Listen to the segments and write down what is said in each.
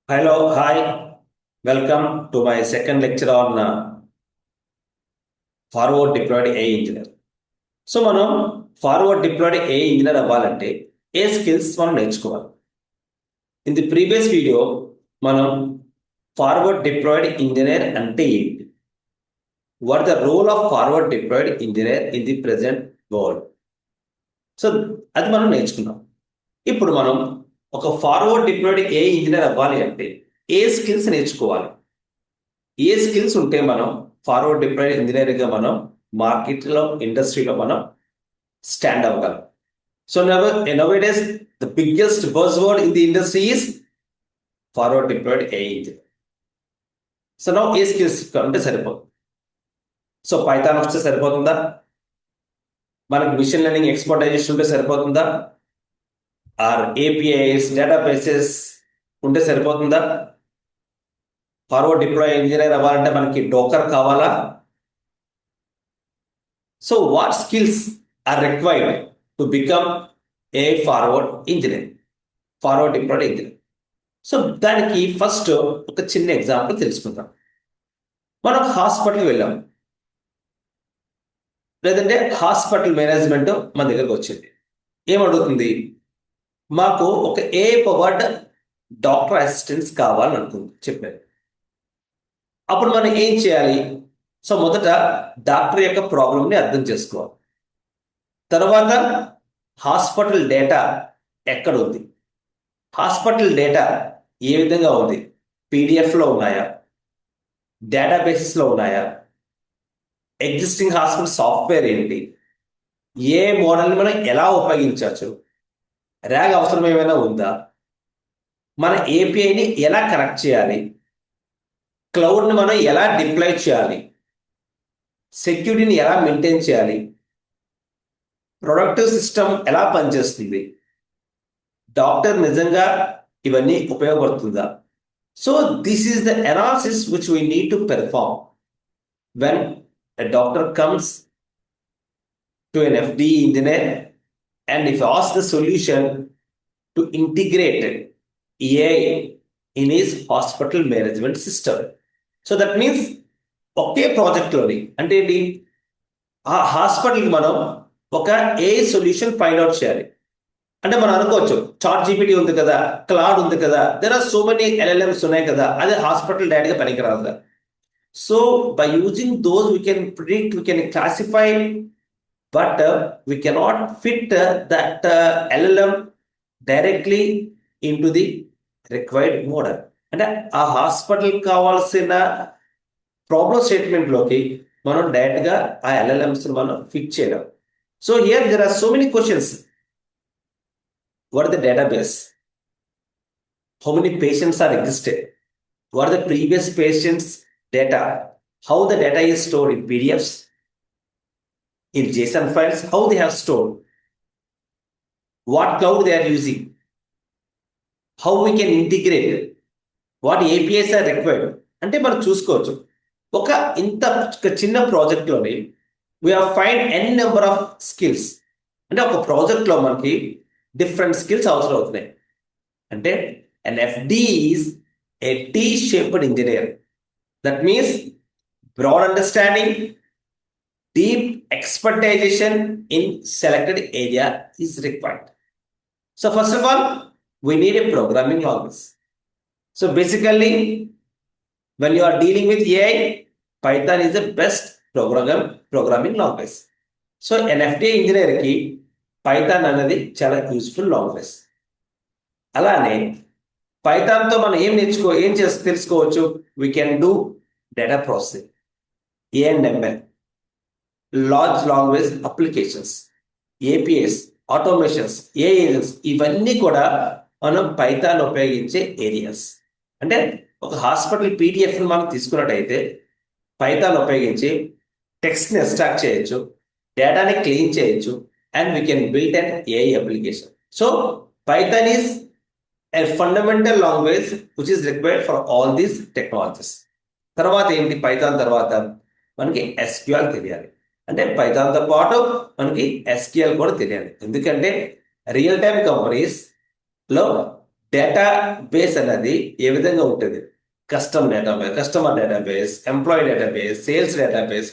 Hello, hi. Welcome to my second lecture on forward deployed AI engineer. So మనం forward deployed AI engineer అవ్వాలంటే ఏ skills మనం నేర్చుకోవాలి. In the previous video మనం forward deployed engineer అంటే ఏంటి, what the role of forward deployed engineer in the present world, so అది మనం నేర్చుకున్నాం. ఇప్పుడు మనం ఒక ఫార్వర్డ్ డిప్లాయిడ్ AI ఇంజనీర్ అవ్వాలి అంటే ఏ స్కిల్స్ నేర్చుకోవాలి, ఏ స్కిల్స్ ఉంటే మనం ఫార్వర్డ్ డిప్లాయిడ్ ఇంజనీరింగ్గా మనం మార్కెట్లో ఇండస్ట్రీలో మనం స్టాండ్ అవ్వగలం. So nowadays the biggest buzzword in the industry is forward deployed AI engineer. So నా ఏ స్కిల్స్ ఉంటే సరిపోతుంది. సో పైథాన్ వస్తే సరిపోతుందా, మనకి మిషన్ లెర్నింగ్ ఎక్స్పర్టైజేషన్ ఉంటే సరిపోతుందా, ఆర్ ఏపీఐస్ డేటాబేసెస్ ఉంటే సరిపోతుందా, ఫార్వర్డ్ డిప్లాయ్ ఇంజనీర్ అవ్వాలంటే మనకి డోకర్ కావాలా? So what skills are required to become a forward engineer, forward deployed engineer? So దానికి ఫస్ట్ ఒక చిన్న ఎగ్జాంపుల్ తెలుసుకుందాం. మనం హాస్పిటల్కి వెళ్ళాం, లేదంటే హాస్పిటల్ మేనేజ్మెంట్ మన దగ్గరకు వచ్చింది, ఏమడుగుతుంది, మాకు ఒక ఏ పవర్డ్ డాక్టర్ అసిస్టెంట్స్ కావాలని అనుకుంది, చెప్పారు. అప్పుడు మనం ఏం చేయాలి? సో మొదట డాక్టర్ యొక్క ప్రాబ్లమ్ని అర్థం చేసుకోవాలి. తర్వాత హాస్పిటల్ డేటా ఎక్కడ ఉంది, హాస్పిటల్ డేటా ఏ విధంగా ఉంది, పీడిఎఫ్లో ఉన్నాయా, డేటాబేసెస్లో ఉన్నాయా, ఎగ్జిస్టింగ్ హాస్పిటల్ సాఫ్ట్వేర్ ఏంటి, ఏ మోడల్ని మనం ఎలా ఉపయోగించవచ్చు, ర్యాగ్ అవసరం ఏమైనా ఉందా, మన ఏపీఐని ఎలా కనెక్ట్ చేయాలి, క్లౌడ్ని మనం ఎలా డిప్లాయ్ చేయాలి, సెక్యూరిటీని ఎలా మెయింటైన్ చేయాలి, ప్రొడక్టివ్ సిస్టమ్ ఎలా పనిచేస్తుంది, డాక్టర్ నిజంగా ఇవన్నీ ఉపయోగపడుతుందా? So this is the analysis which we need to perform when a doctor comes to an FD engineer, and if ask the solution to integrate AI in his hospital management system. So that means ఒకే ప్రాజెక్ట్లోని అంటే ఏంటి, ఆ హాస్పిటల్కి మనం ఒక a solution find out చేయాలి. అంటే మనం అనుకోవచ్చు, చాట్ జీపీటీ ఉంది కదా, క్లౌడ్ ఉంది కదా, there are so many LLMs ఉన్నాయి కదా, అదే హాస్పిటల్ డేటాగా పనికిరాదు కదా. So by using those we can predict, we can classify, but we cannot fit that LLM directly into the required model. అంటే ఆ హాస్పిటల్ కావాల్సిన ప్రాబ్లమ్ స్టేట్మెంట్లోకి మనం డైరెక్ట్గా ఆ LLMs మనం ఫిట్ చేయలేం. So here there are so many questions. What are the database? How many patients are existed? What are the previous patients' data? How the data is stored in PDFs, in JSON files? How they have stored? What cloud they are using? How we can integrate? What APIs are required? అంటే మనం చూసుకోవచ్చు. ఒక ఇంత చిన్న ప్రాజెక్ట్లోని we have find n number of skills. అంటే ఒక ప్రాజెక్ట్లో మనకి డిఫరెంట్ స్కిల్స్ అవసరం అవుతున్నాయి. అంటే an FD is a T-shaped engineer. That means broad understanding, deep expertization in selected area is required. So first of all, we need a programming language. So basically, when you are dealing with AI, Python is the best programming language. So an FD engineer ki Python అనేది చాలా useful language. అలానే పైథాన్తో మనం ఏం తెలుసుకోవచ్చు, we can do data processing, ANML, large language applications, APIs, automations, agents, ఇవన్నీ కూడా మనం Python ఉపయోగించే ఏరియాస్. అంటే ఒక హాస్పిటల్ పీడిఎఫ్ని మనం తీసుకున్నట్టయితే పైథాన్ ఉపయోగించి టెక్స్ట్ని ఎక్స్ట్రాక్ట్ చేయొచ్చు, డేటాని క్లీన్ చేయొచ్చు, and we can build an AI application. So Python is a fundamental language which is required for all these technologies. తర్వాత ఏంటి, పైథాన్ తర్వాత మనకి SQL తెలియాలి. అంటే పైథాన్తో పాటు మనకి SQL కూడా తెలియాలి. ఎందుకంటే రియల్ టైమ్ కంపెనీస్లో డేటాబేస్ అనేది ఏ విధంగా ఉంటుంది? Customer database, employee database, sales database,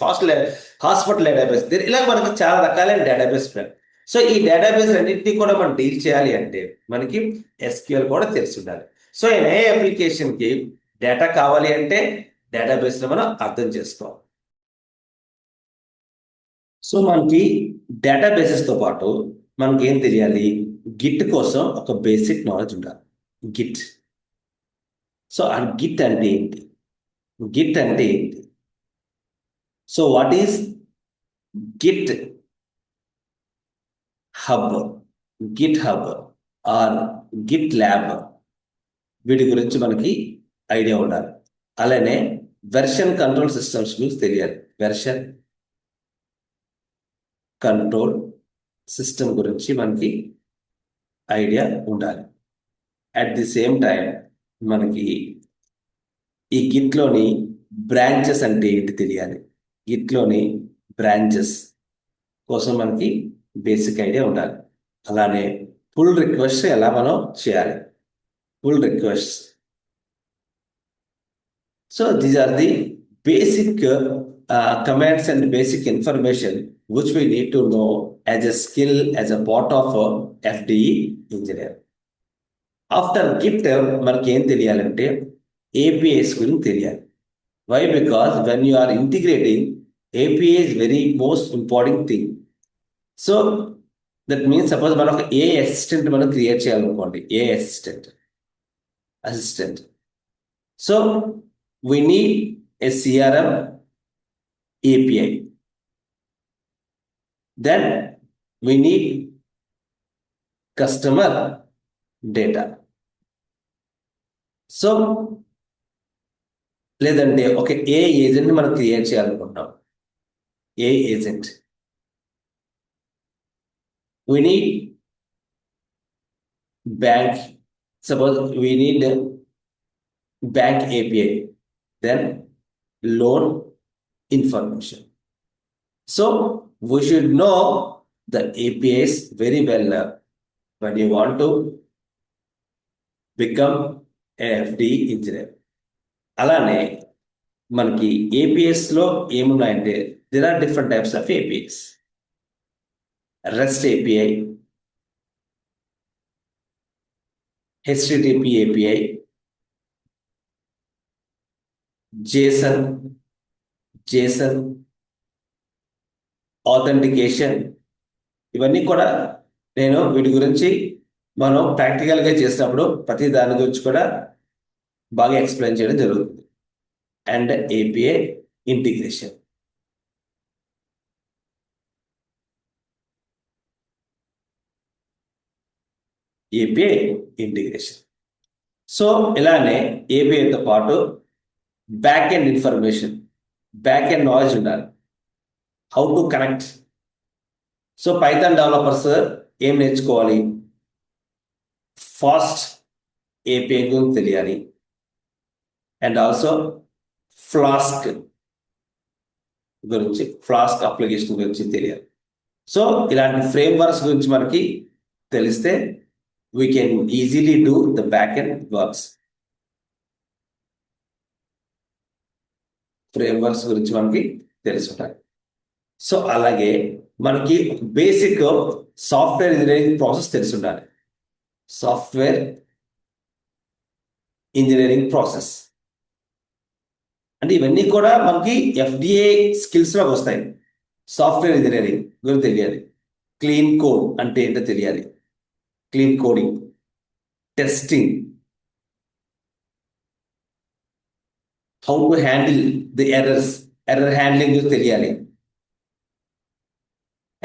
hospital database, ఇలా మనకు చాలా రకాలైన డేటాబేస్ ఉన్నాయి. సో ఈ డేటాబేస్ అన్నింటినీ కూడా మనం డీల్ చేయాలి అంటే మనకి ఎస్క్యూఎల్ కూడా తెలిసి ఉండాలి. సో ఏ అప్లికేషన్కి డేటా కావాలి అంటే డేటాబేస్ని మనం అర్థం చేసుకోవాలి. సో మనకి డేటాబేసెస్తో పాటు మనకి ఏం తెలియాలి? గిట్ కోసం ఒక బేసిక్ నాలెడ్జ్ ఉండాలి. గిట్. సో ఆ గిట్ అంటే ఏంటి? గిట్ అంటే ఏంటి? So what is GitHub, GitHub or GitLab? వీటి గురించి మనకి ఐడియా ఉండాలి. అలానే వెర్షన్ కంట్రోల్ సిస్టమ్స్ గురించి తెలియాలి. వెర్షన్ కంట్రోల్ సిస్టమ్ గురించి మనకి ఐడియా ఉండాలి. అట్ ది సేమ్ టైం మనకి ఈ గిట్లోని బ్రాంచెస్ అంటే ఏంటి తెలియాలి. గిట్లోని బ్రాంచెస్ కోసం మనకి బేసిక్ ఐడియా ఉండాలి. అలానే పుల్ రిక్వెస్ట్ ఎలా మనం చేయాలి? Pull request. So these are the basic commands and basic information which we need to know as a skill, as a part of FDE engineer. After git మనకి ఏం తెలియాలంటే APIs గురించి తెలియాలి. వై? Because when you are integrating, API is very most important thing. So that means suppose మనం ఒక AI assistant మనం create చేయాలనుకోండి. AI assistant. So we need a CRM API. Then we need customer data. So లేదంటే ఒక AI agent మనం create చేయాలనుకుంటాం. AI agent. we need bank. Suppose we need bank API. Then loan information. So we should know the APIs very well when you want to become a FD engineer. అలానే మనకి ఏపీఎస్లో ఏమున్నాయంటే there are different types of APIs. REST API, HTTP API, JSON, authentication. ఇవన్నీ కూడా నేను వీటి గురించి మనం ప్రాక్టికల్గా చేసినప్పుడు ప్రతి దాని గురించి కూడా బాగా ఎక్స్ప్లెయిన్ చేయడం జరుగుతుంది. And API integration. సో ఇలానే ఏపీఐతో పాటు back end information, back end knowledge ఉండాలి. How to connect. So python developers ఏం నేర్చుకోవాలి? ఫాస్ట్ ఏపీఐ గురించి తెలియాలి. అండ్ ఆల్సో ఫ్లాస్క్ అప్లికేషన్ గురించి తెలియాలి. సో ఇలాంటి ఫ్రేమ్వర్క్స్ గురించి మనకి తెలిస్తే we can easily do the back end works. Frameworks గురించి మనకి తెలిసి ఉంటాయి. సో అలాగే మనకి బేసిక్ సాఫ్ట్వేర్ ఇంజనీరింగ్ ప్రాసెస్ తెలిసి ఉండాలి. సాఫ్ట్వేర్ ఇంజనీరింగ్ ప్రాసెస్ అంటే ఇవన్నీ కూడా మనకి ఎఫ్డిఏ స్కిల్స్లోకి వస్తాయి. సాఫ్ట్వేర్ ఇంజనీరింగ్ గురించి తెలియాలి. క్లీన్ కోడ్ అంటే ఏంటో తెలియాలి. Clean coding, testing, how to handle the error handling తెలియాలి.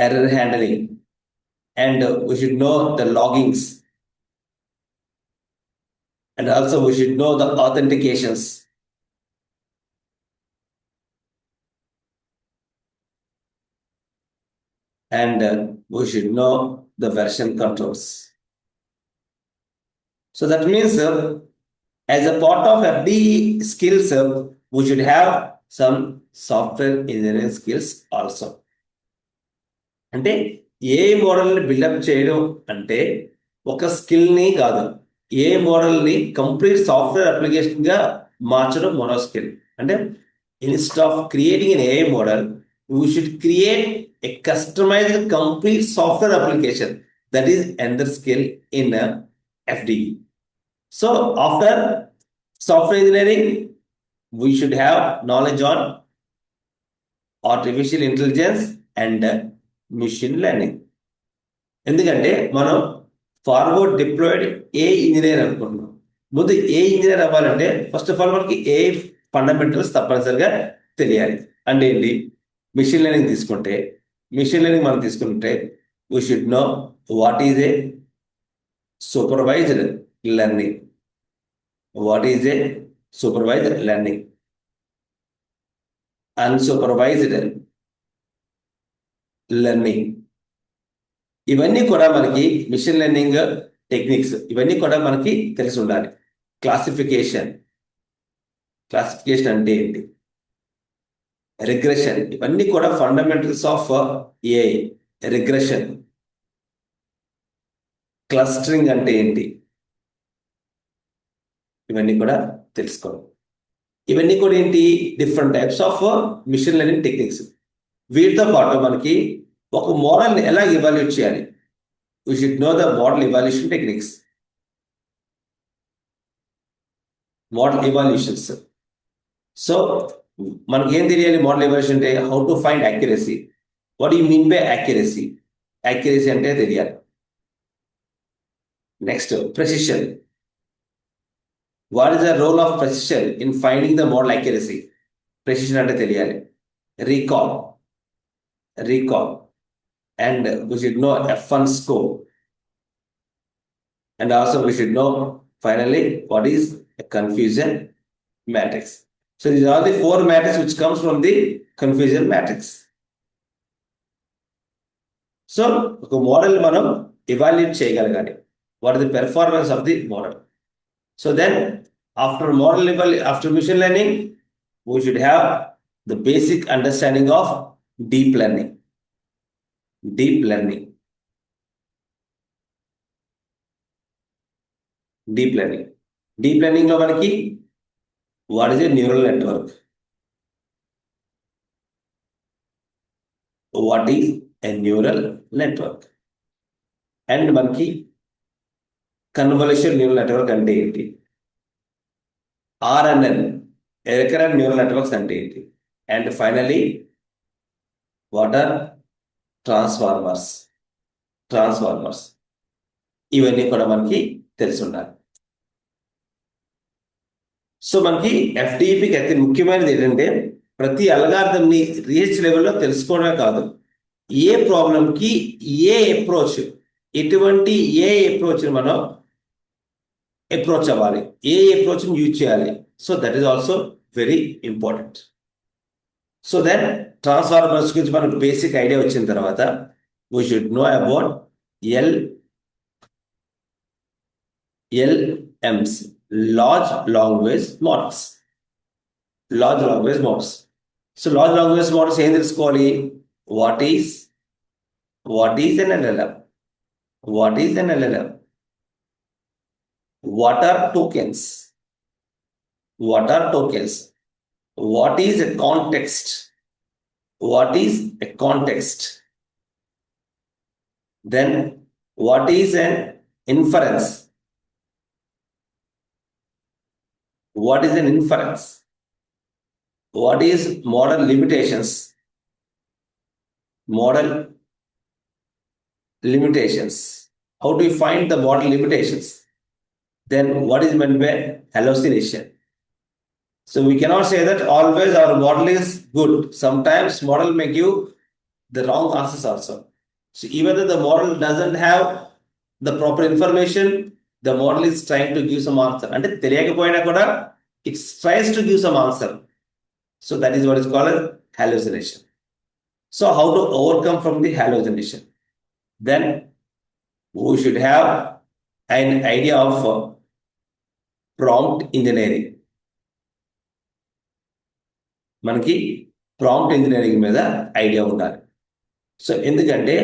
Error handling and we should know the loggings and also we should know the authentications. And we should know the version controls. So that means as a part of FD skills, we should have some software engineering skills also. అంటే ఏ మోడల్ని buildup చేయడం అంటే ఒక స్కిల్ని కాదు, ఏ మోడల్ని complete software అప్లికేషన్గా మార్చడం మరో skill. అంటే instead of creating an AI model, we should create a customized complete software application. That is another skill in FDE. So after software engineering, we should have knowledge on artificial intelligence and machine learning. ఎందుకంటే మనం forward deployed AI engineer అనుకుంటున్నాం. ముందు ఏ engineer అవ్వాలంటే first of all మనకి ఏ fundamentals తప్పనిసరిగా తెలియాలి. అంటే ఏంటి? మిషన్ లెర్నింగ్ తీసుకుంటే, మిషన్ లెర్నింగ్ మనం తీసుకుంటే we should know what is a supervised learning. What is a supervised learning? Unsupervised learning. ఇవన్నీ కూడా మనకి మిషన్ లెర్నింగ్ టెక్నిక్స్, ఇవన్నీ కూడా మనకి తెలిసి ఉండాలి. క్లాసిఫికేషన్ అంటే ఏంటి? రిగ్రెషన్, ఇవన్నీ కూడా fundamentals of AI. Regression, clustering అంటే ఏంటి? ఇవన్నీ కూడా తెలుసుకోవాలి. ఇవన్నీ కూడా ఏంటి? Different types of machine learning techniques. వీటితో పాటు మనకి ఒక మోడల్ని ఎలా ఇవాల్యుయేట్ చేయాలి? We should know the model evaluation techniques. Model evaluations. So మనకి ఏం తెలియాలి మోడల్ ఇవాల్యుయేషన్ అంటే? How to find accuracy. What you mean by accuracy? Accuracy అంటే తెలియాలి. Next, precision. What is the role of precision in finding the model accuracy? Precision అంటే తెలియాలి. Recall and we should know F1 score, and also we should know finally what is a confusion matrix. So these are the four matrices which comes from the confusion matrix. So ఒక model మనం evaluate చేయగలగాలి. What is the performance of the model? So then after machine learning, we should have the basic understanding of deep learning. Deep learning లో మనకి what is a neural network? What is a neural network? And మనకి convolution neural network అంటే ఏంటి? RNN, recurrent neural networks అంటే ఏంటి? And finally what are transformers. ఇవన్నీ కూడా మనకి తెలిసి ఉండాలి. సో మనకి ఎఫ్డిపికి అతి ముఖ్యమైనది ఏంటంటే ప్రతి అల్గారిథంని రీసెర్చ్ లెవెల్లో తెలుసుకోవడమే కాదు, ఏ ప్రాబ్లంకి ఏ అప్రోచ్, ఎటువంటి అప్రోచ్ని మనం అప్రోచ్ అవ్వాలి, ఏ అప్రోచ్ని యూజ్ చేయాలి. So that is also very important. So then transformers గురించి మనకు బేసిక్ ఐడియా వచ్చిన తర్వాత we should know about LLMs, large language models. So large language models ఏం తెలుసుకోవాలి? What is an LLM? What are tokens? What is a context? Then what is an inference? What is model limitations? How do you find the model limitations? Then what is meant by hallucination? So we cannot say that always our model is good. Sometimes model may give the wrong answers also. So even though the model doesn't have the proper information, the model is trying to give some answer. And తెలియకపోయినా కూడా it tries to give some answer. So that is what is called as hallucination. So how to overcome from the hallucination? Then we should have an idea of prompt engineering. మనకి prompt engineering మీద idea ఉండాలి. So ఎందుకంటే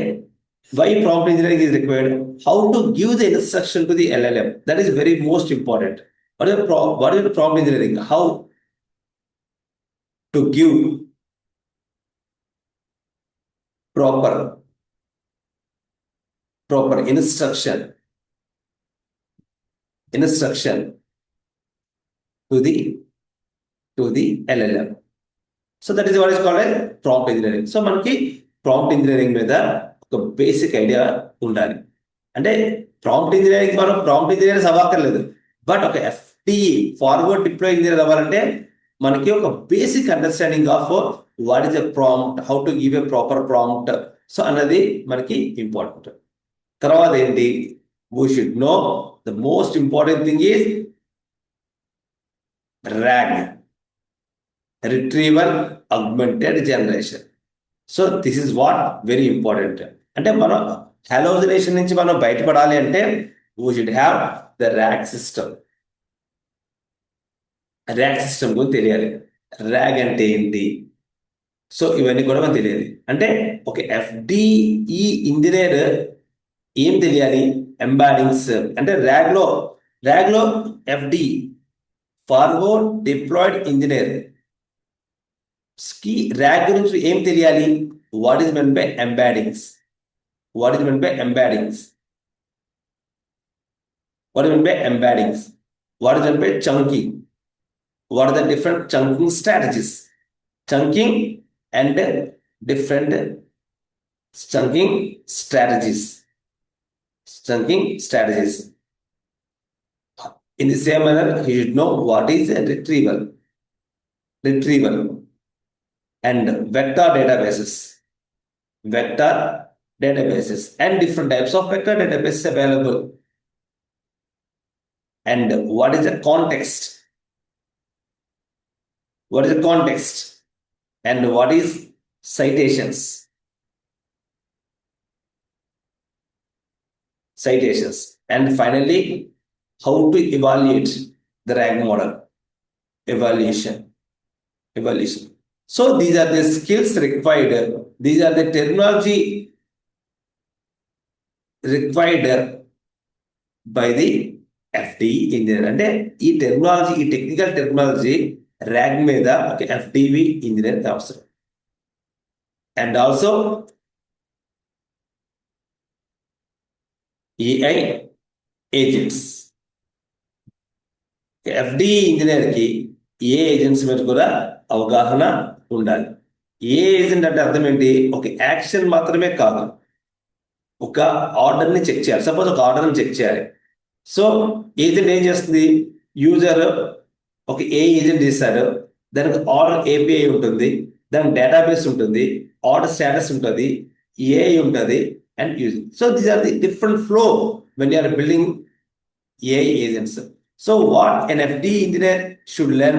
Why prompt engineering is required? How to give the instruction to the LLM. That is very most important. What is prompt engineering? How to give proper instruction to the LLM. So that is what is called as prompt engineering. So మనకి prompt engineering మీద ఒక basic idea ఉండాలి. అంటే prompt engineering మనం prompt engineer అవ్వక్కర్లేదు. But ఒక FDE forward deploy engineer అవ్వాలంటే మనకి ఒక basic understanding of what is a prompt, how to give a proper prompt, so అన్నది మనకి ఇంపార్టెంట్. తర్వాత ఏంటి, we should know the most important thing is RAG, retrieval augmented generation. So this is what very important. అంటే మనం halogenation నుంచి మనం బయటపడాలి అంటే we should have the RAG system. RAG system గురించి తెలియాలి. RAG అంటే ఏంటి, సో ఇవన్నీ కూడా మనకు తెలియాలి. అంటే ఒక FDE ఇంజనీర్ ఏం తెలియాలి, ఎంబాడింగ్స్ అంటే RAG లో FDE ఫార్వర్డ్ డిప్లాయిడ్ ఇంజనీర్ కి RAG గురించి ఏం తెలియాలి, what is meant by embeddings, what is meant by embeddings, what is meant by embeddings, what is meant by chunking, what are the different chunking strategies, chunking and different chunking strategies. In the same manner, you should know what is a retrieval and vector databases and different types of vector databases available, and what is the context, and what is citations, and finally how to evaluate the RAG model, evaluation. So these are the skills required, these are the terminology required by the FDE engineer. అంటే ఈ technology, ఈ technical technology RAG మీద ఒక FDE engineer అవసరం. And also AI agents. FDE ఇంజనీర్కి AI agents మీద కూడా అవగాహన ఉండాలి. ఏ ఏజెంట్ అంటే అర్థం ఏంటి, ఒక యాక్షన్ మాత్రమే కాదు, ఒక ఆర్డర్ని చెక్ చేయాలి. సపోజ్ ఒక ఆర్డర్ని చెక్ చేయాలి. సో ఏజెంట్ ఏం చేస్తుంది, యూజర్ ఒక ఏజెంట్ చేశారు, దానికి ఆర్డర్ API ఉంటుంది, దానికి డేటాబేస్ ఉంటుంది, ఆర్డర్ స్టేటస్ ఉంటుంది, AI ఉంటుంది and use. So these are the different flow when you are building AI agents. So what an FDE engineer should learn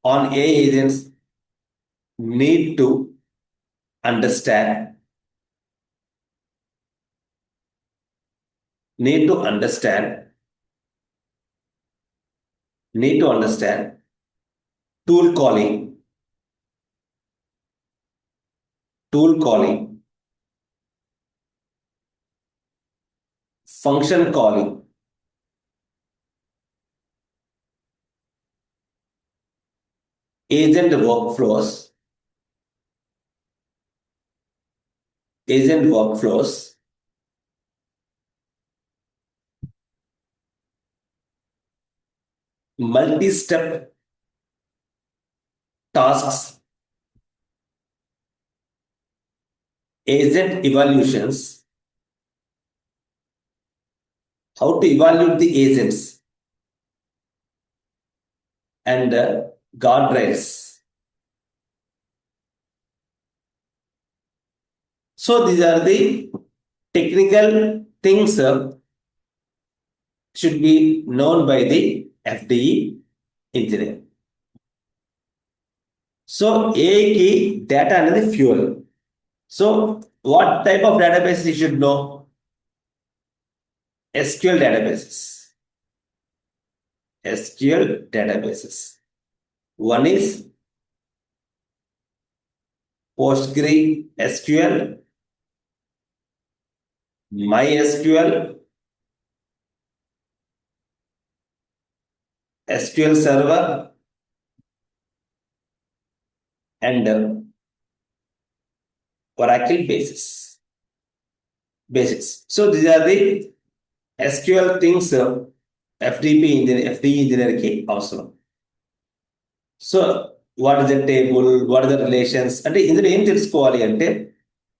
on AI agents, need to understand tool calling, function calling, agent workflows, multi-step tasks, agent evaluations, how to evaluate the agents, and guardrails. So these are the technical things should be known by the FDE engineer. So AI ki data అనేది fuel. So what type of databases you should know? SQL databases. One is PostgreSQL, MySQL, SQL Server, and Oracle basics. So these are the SQL things FD engineer కి అవసరం. So what is the table, what is the relations, అంటే ఇందులో ఏం తెలుసుకోవాలి అంటే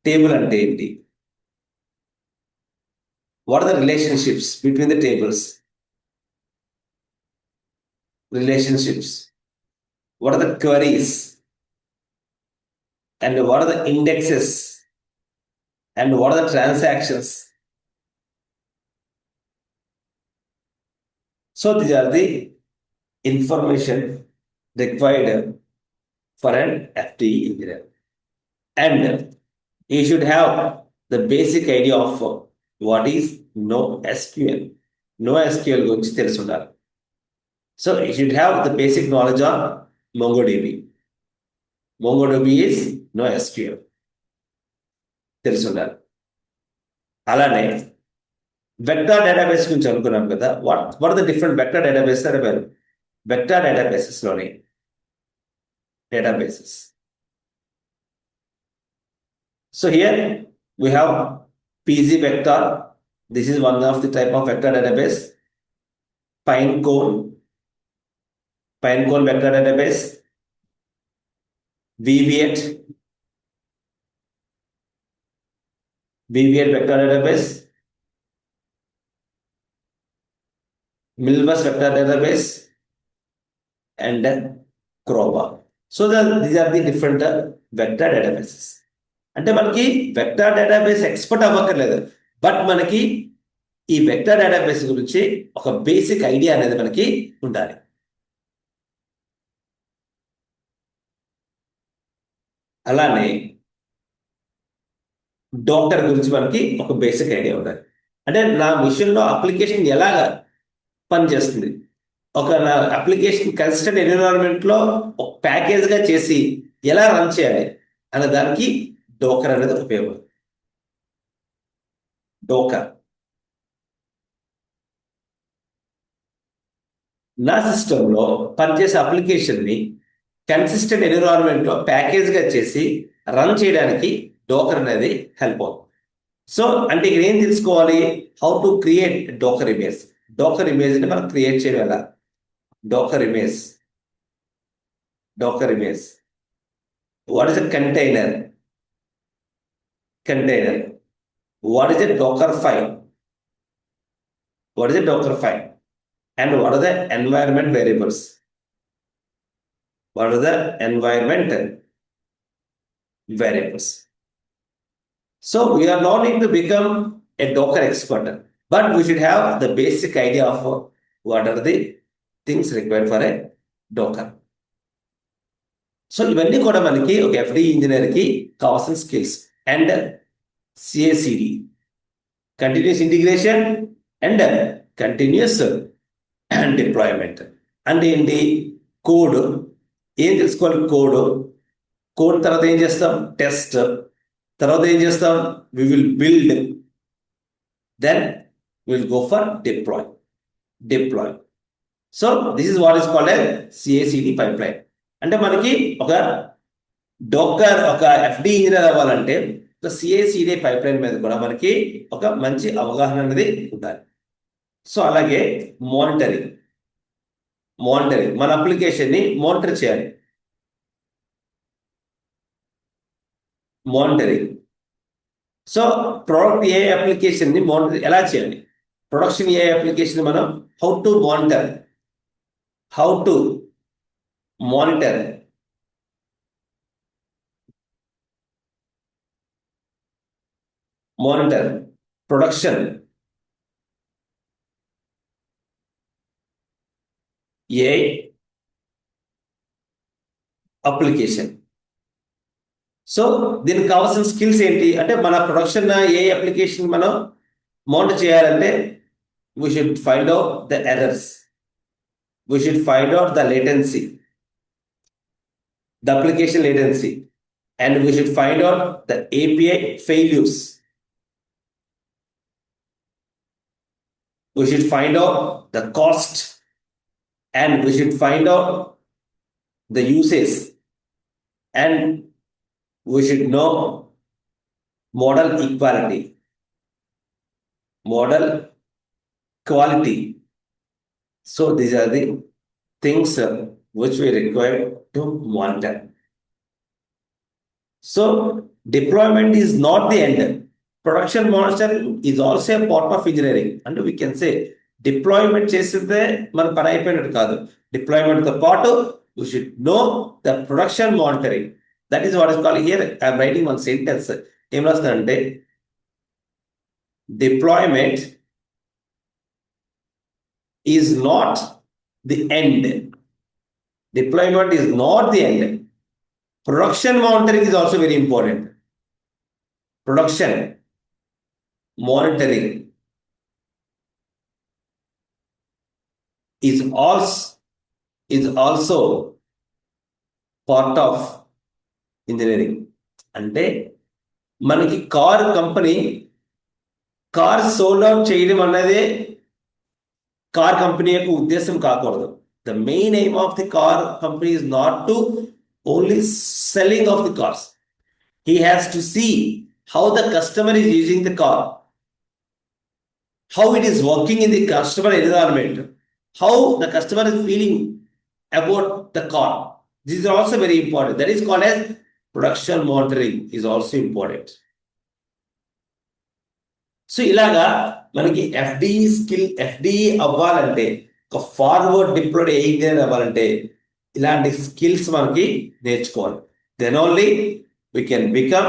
table అంటే ఏంటి, what are the relationships between the tables, relationships, what are the queries, and what are the indexes, and what are the transactions. So these are the information required for an FTE engineer. And you should have the basic idea of what is NoSQL. NoSQL గురించి తెలిసి ఉండాలి. So you should have the basic knowledge on MongoDB. MongoDB is NoSQL. తెలిసి ఉండాలి. అలానే vector database గురించి అనుకున్నాం కదా. What are the different vector database అంటే వెక్టార్ డేటాబేసెస్లోని databases. So here we have PZ vector. This is one of the type of vector database. Pinecone vector database. VV8 vector database. Milvus vector database and Crowbar. So these are the different vector databases. అంటే మనకి vector database expert అవ్వక్కర్లేదు, but మనకి ఈ vector database గురించి ఒక basic idea అనేది మనకి ఉండాలి. అలానే డాక్టర్ గురించి మనకి ఒక బేసిక్ ఐడియా ఉండాలి. అంటే నా మిషన్లో అప్లికేషన్ ఎలాగ పనిచేస్తుంది, ఒక నా అప్లికేషన్ కన్సిస్టెంట్ ఎన్విరాన్మెంట్లో ఒక ప్యాకేజ్గా చేసి ఎలా రన్ చేయాలి అనే దానికి డోకర్ అనేది ఉపయోగం. డోకర్ నా సిస్టంలో పనిచేసే అప్లికేషన్ని కన్సిస్టెంట్ ఎన్విరాన్మెంట్లో ప్యాకేజ్గా చేసి రన్ చేయడానికి డోకర్ అనేది హెల్ప్ అవుతుంది. సో అంటే ఇక్కడ ఏం తెలుసుకోవాలి, హౌ టు క్రియేట్ డోకర్ ఇమేజ్. డోకర్ ఇమేజ్ని మనం క్రియేట్ చేయడం ఎలా, డోకర్ image. What is a container. What is a Docker file? And what are the environment variables? So we are not need to become a Docker expert, but we should have the basic idea of what are the things required for a Docker. So ఇవన్నీ కూడా మనకి ఒక FD ఇంజనీర్కి కావాల్సిన skills. And CI/CD, continuous integration and continuous deployment. అంటే ఏంటి, code ఏం తెలుసుకోవాలి, code తర్వాత ఏం చేస్తాం, టెస్ట్, తర్వాత ఏం చేస్తాం, we will build, then will go for deploy. So this is what is called a CI/CD pipeline. అంటే మనకి ఒక డోకర్ ఒక ఎఫ్డి ఇంజనీర్ అవ్వాలంటే ఒక CI/CD పైప్లైన్ మీద కూడా మనకి ఒక మంచి అవగాహన అనేది ఉండాలి. సో అలాగే మానిటరింగ్, మన అప్లికేషన్ని మానిటర్ చేయాలి. సో ప్రొడక్ట్ ఏ అప్లికేషన్ని మానిటర్ ఎలా చేయాలి, ప్రొడక్షన్ ఏ అప్లికేషన్ మనం how to monitor production A application. So దీనికి కావాల్సిన స్కిల్స్ ఏంటి అంటే, మన ప్రొడక్షన్ ఏ అప్లికేషన్ మనం మానిటర్ చేయాలంటే we should find out the errors, we should find out the latency, the application latency, and we should find out the API failures. we should find out the cost, and we should find out the uses, and we should know model equality, model quality. So these are the things which we require to monitor. So deployment is not the end. Production monitoring is also a part of engineering. And we can say deployment చేసితే మన పని అయిపోయినట్టు కాదు. Deployment తో పాటు we should know the production monitoring. That is what is called here. I am writing one sentence. ఏం రాస్తానంటే deployment is not the end. Deployment is not the end. Production monitoring is also very important. Production monitoring is also part of engineering. అంటే మనకి car company car sold out చేయడం అన్నదే car company యొక్క ఉద్దేశం కాకూడదు. The main aim of the car company is not to only selling of the cars. He has to see how the customer is using the car, how it is working in the customer environment, how the customer is feeling about the car. These are also very important. That is called as production monitoring is also important. So ఇలాగా మనకి ఎఫ్డిఈ అవ్వాలంటే ఒక forward deployed AI engineer అవ్వాలంటే ఇలాంటి skills మనకి నేర్చుకోవాలి. Then only we can become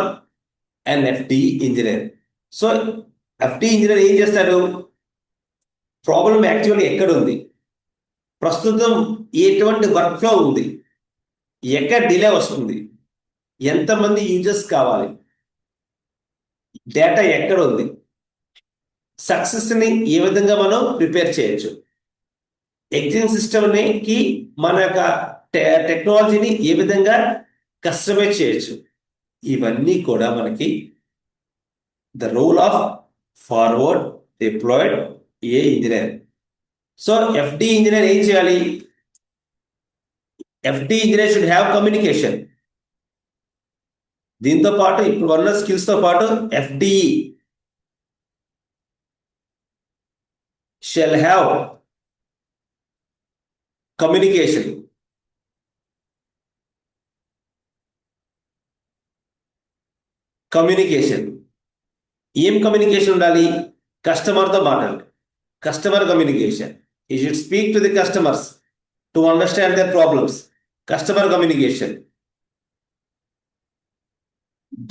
an FDE engineer. So FDE engineer ఏం చేస్తాడు? ప్రాబ్లం యాక్చువల్లీ ఎక్కడ ఉంది, ప్రస్తుతం ఎటువంటి వర్క్ ఫ్లో ఉంది, ఎక్కడ డిలే వస్తుంది, ఎంతమంది యూజర్స్ కావాలి, డేటా ఎక్కడ ఉంది, సక్సెస్ని ఏ విధంగా మనం ప్రిపేర్ చేయొచ్చు, ఎగ్జిస్టింగ్ సిస్టమ్కి మన యొక్క టెక్నాలజీని ఏ విధంగా కస్టమైజ్ చేయొచ్చు, ఇవన్నీ కూడా మనకి the role of forward deployed AI engineer. So FD engineer ఏం చేయాలి? FD engineer should have communication. దీంతో పాటు ఇప్పుడు ఉన్న స్కిల్స్తో పాటు ఎఫ్డిఈ షెల్ హ్యావ్ కమ్యూనికేషన్. ఏం కమ్యూనికేషన్ ఉండాలి? కస్టమర్తో మాట్లాడాలి. Customer communication. You should speak to the customers to understand their problems. Customer communication.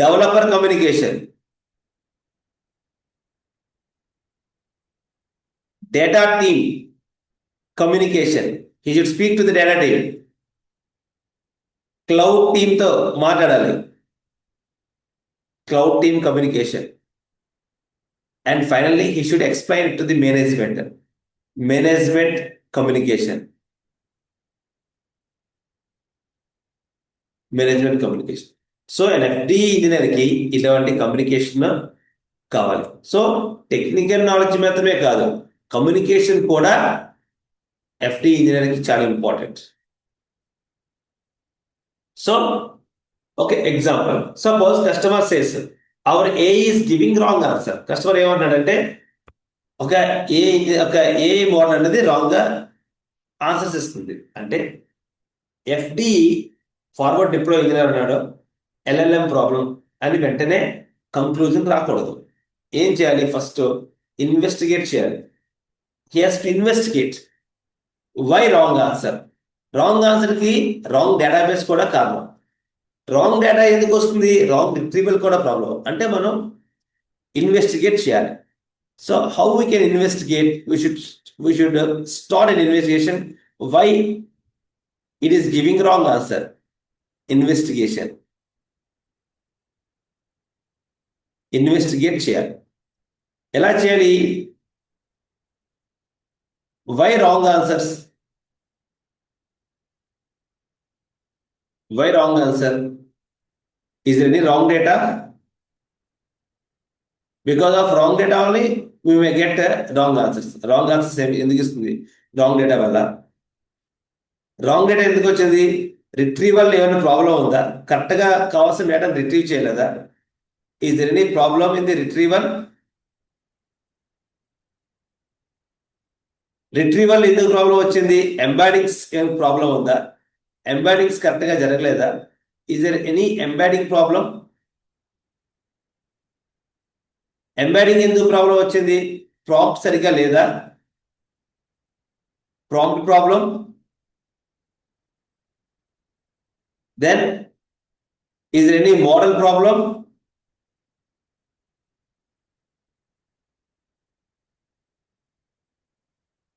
Developer communication. Data team communication. He should speak to the data team. Cloud team తో మాట్లాడాలి. Cloud team communication. And finally, he should explain it to the management. Management communication. Management communication. So, an FD engineer కి ఇటువంటి communication కావాలి. So technical knowledge మాత్రమే కాదు, communication కూడా FD engineering చాలా important. So okay, example, suppose customer says our AI is giving wrong answer. Customer ఏమంటున్నాడంటే ఒక ఏ model అనేది రాంగ్గా ఆన్సర్స్ ఇస్తుంది. అంటే FD ఫార్వర్డ్ డిప్లాయ్ ఇంజనీర్ అన్నాడు, LLM ప్రాబ్లం అని వెంటనే కంక్లూజన్ రాకూడదు. ఏం చేయాలి? ఫస్ట్ ఇన్వెస్టిగేట్ చేయాలి. He has to investigate why wrong answer. Wrong ఆన్సర్కి రాంగ్ డేటాబేస్ కూడా కారణం. రాంగ్ డేటా ఎందుకు వస్తుంది? రాంగ్ రిట్రీవల్ కూడా ప్రాబ్లం. అంటే మనం ఇన్వెస్టిగేట్ చేయాలి. So how we can investigate? We should start an investigation why it is giving wrong answer. Investigate చేయాలి. ఎలా చేయాలి? Why wrong answers? Why wrong answer? Is there any wrong data? Because of wrong data only we may get wrong answers. Wrong answers ఎందుకు ఇస్తుంది? Wrong data వల్ల. Wrong data ఎందుకు వచ్చింది? Retrieval ఏమైనా problem ఉందా? కరెక్ట్గా కావాల్సిన డేటాను రిట్రీవ్ చేయలేదా? Is there any problem in the retrieval? Retrieval ఎందుకు ప్రాబ్లం వచ్చింది? ఎంబాడింగ్స్ ఏం ప్రాబ్లం ఉందా? ఎంబాడింగ్స్ కరెక్ట్గా జరగలేదా? Is there any embedding problem? Embedding ఎందుకు ప్రాబ్లం వచ్చింది? ప్రాంప్ట్ సరిగ్గా లేదా? Prompt problem. Then is there any model problem?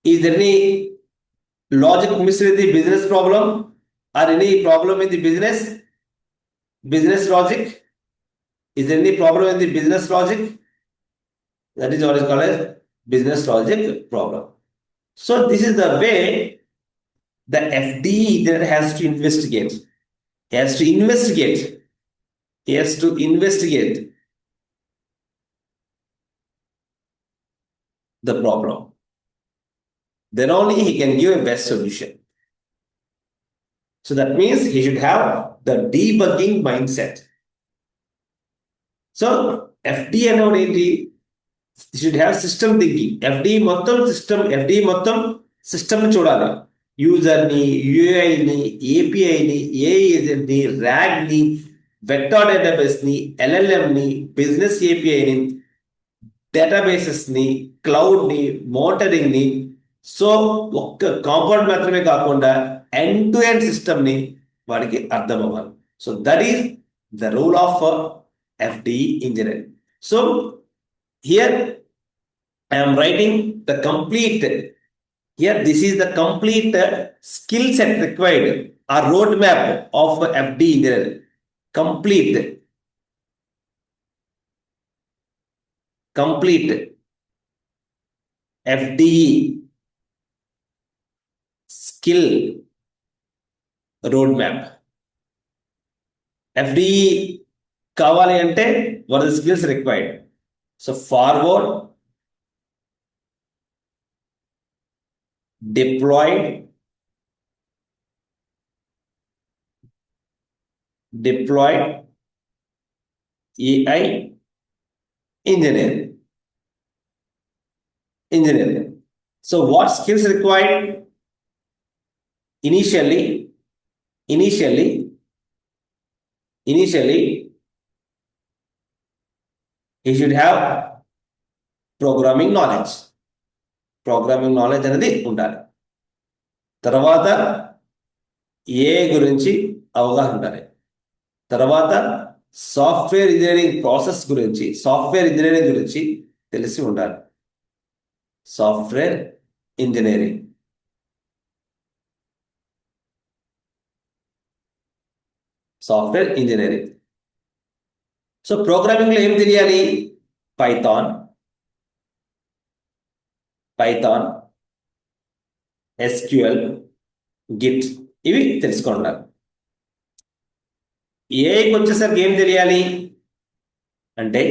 Is there any logic missed in the business problem or any problem in the business logic? Is there any problem in the business logic? That is what is called as business logic problem. So this is the way the FD there has to investigate. He has to investigate. He has to investigate the problem. Then only he can give a best solution. So that means he should have the debugging mindset. So FD and he should have system thinking. FD మొత్తం system చూడాలి. User ని, UI ని, API ని, AI agent ని, RAG ని, vector database ని, LLM ని, business API ని, డేటాబేసెస్ ని, క్లౌడ్ ని, మోటరింగ్ ని. సో ఒక్క కాంపౌండ్ మాత్రమే కాకుండా ఎండ్ టు ఎండ్ సిస్టమ్ ని వాడికి అర్థం అవ్వాలి. So that is the rule of FD engineering. So here I am writing the complete. Here this is the complete skill set required or roadmap of FD engineering. Complete FDE skill roadmap. FDE కావాలి అంటే what are the skills required? So forward, deployed, AI engineering. So what skills required? Initially he should have programming knowledge అనేది ఉండాలి. తర్వాత ఏ గురించి అవగాహన ఉండాలి. తర్వాత software engineering process గురించి, సాఫ్ట్వేర్ ఇంజనీరింగ్ గురించి తెలిసి ఉండాలి. Software engineering. సో ప్రోగ్రామింగ్ లో ఏం తెలియాలి? పైథాన్, SQL, గిట్ ఇవి తెలుసుకుంటారు. ఏఐకి వచ్చేసరికి ఏం తెలియాలి అంటే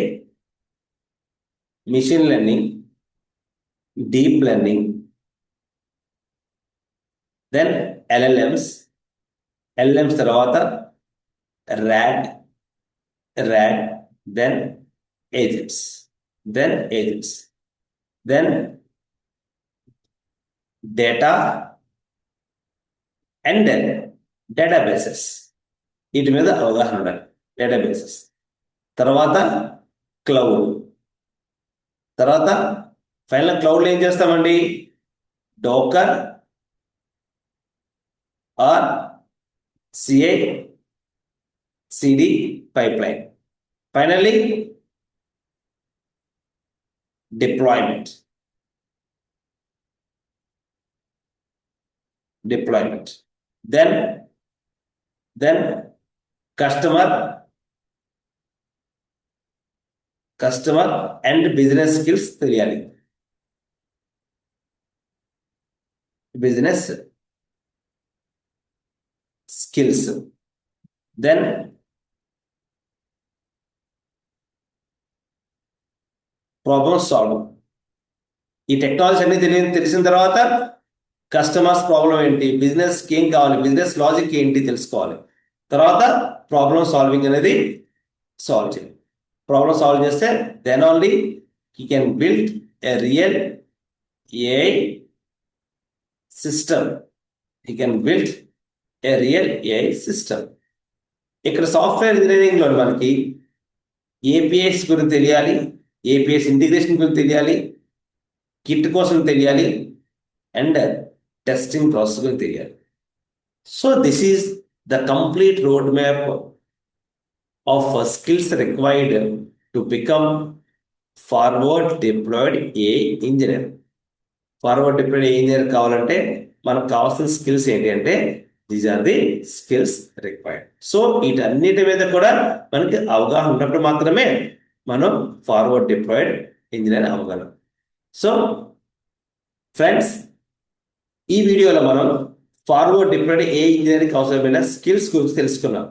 machine learning, deep learning, then LLMs తర్వాత RAG, then agents, then data and then databases. వీటి మీద అవగాహన ఉండాలి. డేటాబేసెస్ తర్వాత క్లౌడ్, తర్వాత ఫైనల్ క్లౌడ్లో ఏం చేస్తామండి? Docker or CI/CD pipeline. Finally, deployment. Then customer and business skills తెలియాలి. Then problem solving. ఈ టెక్నాలజీ అన్ని తెలిసిన తర్వాత కస్టమర్స్ ప్రాబ్లం ఏంటి, బిజినెస్కి ఏం కావాలి, బిజినెస్ లాజిక్ ఏంటి తెలుసుకోవాలి. తర్వాత ప్రాబ్లం సాల్వింగ్ అనేది సాల్వ్ చేయాలి. ప్రాబ్లం సాల్వ్ చేస్తే then only he can build a real AI system. He can build a real AI system. ఇక్కడ సాఫ్ట్వేర్ ఇంజనీరింగ్లో మనకి ఏపీఎస్ గురించి తెలియాలి, ఏపీఎస్ ఇంటిగ్రేషన్ గురించి తెలియాలి, కిట్ కోసం తెలియాలి, అండ్ టెస్టింగ్ ప్రాసెస్ గురించి తెలియాలి. So this is the complete road map of skills required to become forward deployed AI engineer. Forward deployed AI engineer కావాలంటే మనకు కావాల్సిన స్కిల్స్ ఏంటి అంటే these are the skills required. So వీటన్నిటి మీద కూడా మనకి అవగాహన ఉన్నప్పుడు మాత్రమే మనం ఫార్వర్డ్ డిప్లాయిడ్ ఇంజనీర్ అవ్వగలం. సో ఫ్రెండ్స్, ఈ వీడియోలో మనం ఫార్వర్డ్ డిప్లాయిడ్ ఏఐ ఇంజనీరింగ్ అవసరమైన స్కిల్స్ గురించి తెలుసుకున్నాం.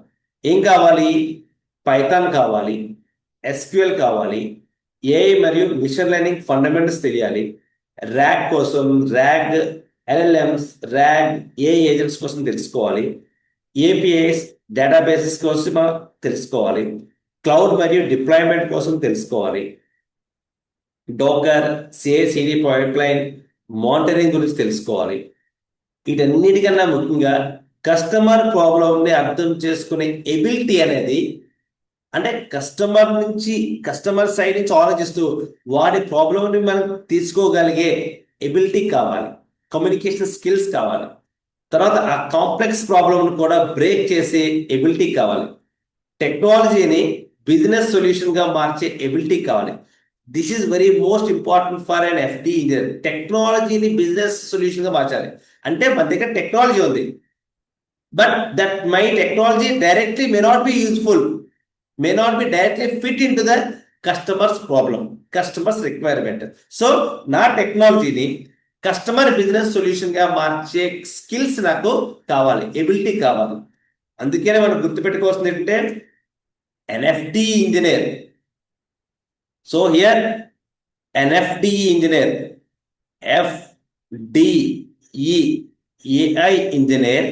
ఏం కావాలి? పైథాన్ కావాలి, ఎస్క్యూఎల్ కావాలి, ఏఐ మరియు మిషన్ లెర్నింగ్ ఫండమెంటల్స్ తెలియాలి, ర్యాగ్ కోసం rag, LLMs, rag, AI agents కోసం తెలుసుకోవాలి, ఏపీఐస్, డేటాబేసెస్ కోసం తెలుసుకోవాలి, క్లౌడ్ మరియు డిప్లాయ్మెంట్ కోసం తెలుసుకోవాలి, డోకర్, సిఐసిడి పైప్లైన్ మానిటరింగ్ గురించి తెలుసుకోవాలి. వీటన్నిటికన్నా ముఖ్యంగా కస్టమర్ ప్రాబ్లంని అర్థం చేసుకునే ఎబిలిటీ అనేది, అంటే కస్టమర్ సైడ్ నుంచి ఆలోచిస్తూ వాడి ప్రాబ్లంని మనం తీసుకోగలిగే ఎబిలిటీ కావాలి, కమ్యూనికేషన్ స్కిల్స్ కావాలి. తర్వాత ఆ కాంప్లెక్స్ ప్రాబ్లంను కూడా బ్రేక్ చేసే ఎబిలిటీ కావాలి, టెక్నాలజీని బిజినెస్ సొల్యూషన్గా మార్చే ఎబిలిటీ కావాలి. This is very most important for an FD engineer. టెక్నాలజీని బిజినెస్ సొల్యూషన్గా మార్చాలి. అంటే మన దగ్గర టెక్నాలజీ ఉంది, but that my technology directly may not be useful, may not be directly fit in to the customers problem, customers requirement. So నా టెక్నాలజీని customer business సొల్యూషన్గా మార్చే skills నాకు కావాలి, ఎబిలిటీ కావాలి. అందుకనే మనం గుర్తుపెట్టుకోవాల్సింది ఏంటంటే ఎన్ఎఫ్డి engineer. So here an FDE engineer, FDE, AI engineer,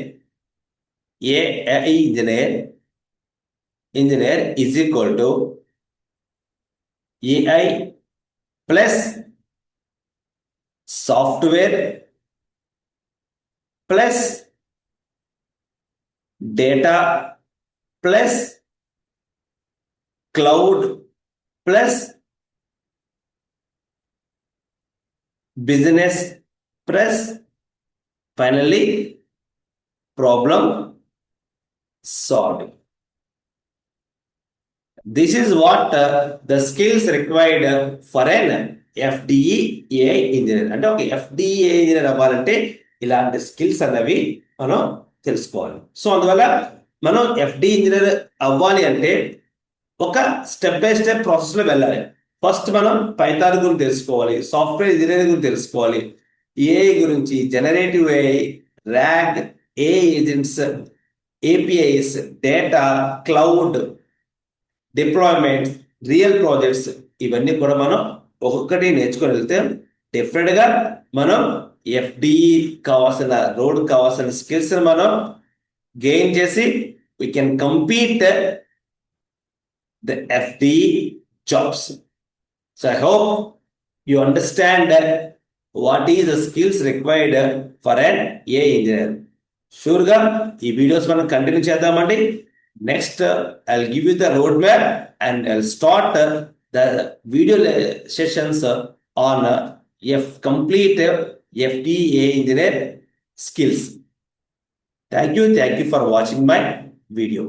AI engineer is equal to AI plus software plus data plus cloud plus business plus finally problem solving. This is what the skills required for an FDE AI engineer. అంటే ఒక FDE engineer అవ్వాలంటే ఇలాంటి skills అన్నవి మనం తెలుసుకోవాలి. So అందువల్ల మనం FDE engineer అవ్వాలి అంటే ఒక స్టెప్ బై స్టెప్ ప్రాసెస్లో వెళ్ళాలి. ఫస్ట్ మనం పైథాన్ గురించి తెలుసుకోవాలి, సాఫ్ట్వేర్ ఇంజనీరింగ్ గురించి తెలుసుకోవాలి, ఏఐ గురించి, generative AI, rag, AI agents, APIs, data, cloud, deployment, real projects, ఇవన్నీ కూడా మనం ఒక్కొక్కటి నేర్చుకొని వెళ్తే డెఫినెట్గా మనం ఎఫ్డిఈ కావాల్సిన రోడ్ కావాల్సిన స్కిల్స్ మనం గెయిన్ చేసి we can compete the FDE jobs. So I hope you understand what is the skills required for an AI engineer. Sure గా ఈ వీడియోస్ మనం కంటిన్యూ చేద్దామండి. Next I'll give you the roadmap and I'll start the video sessions on complete FDE engineer skills. Thank you for watching my video.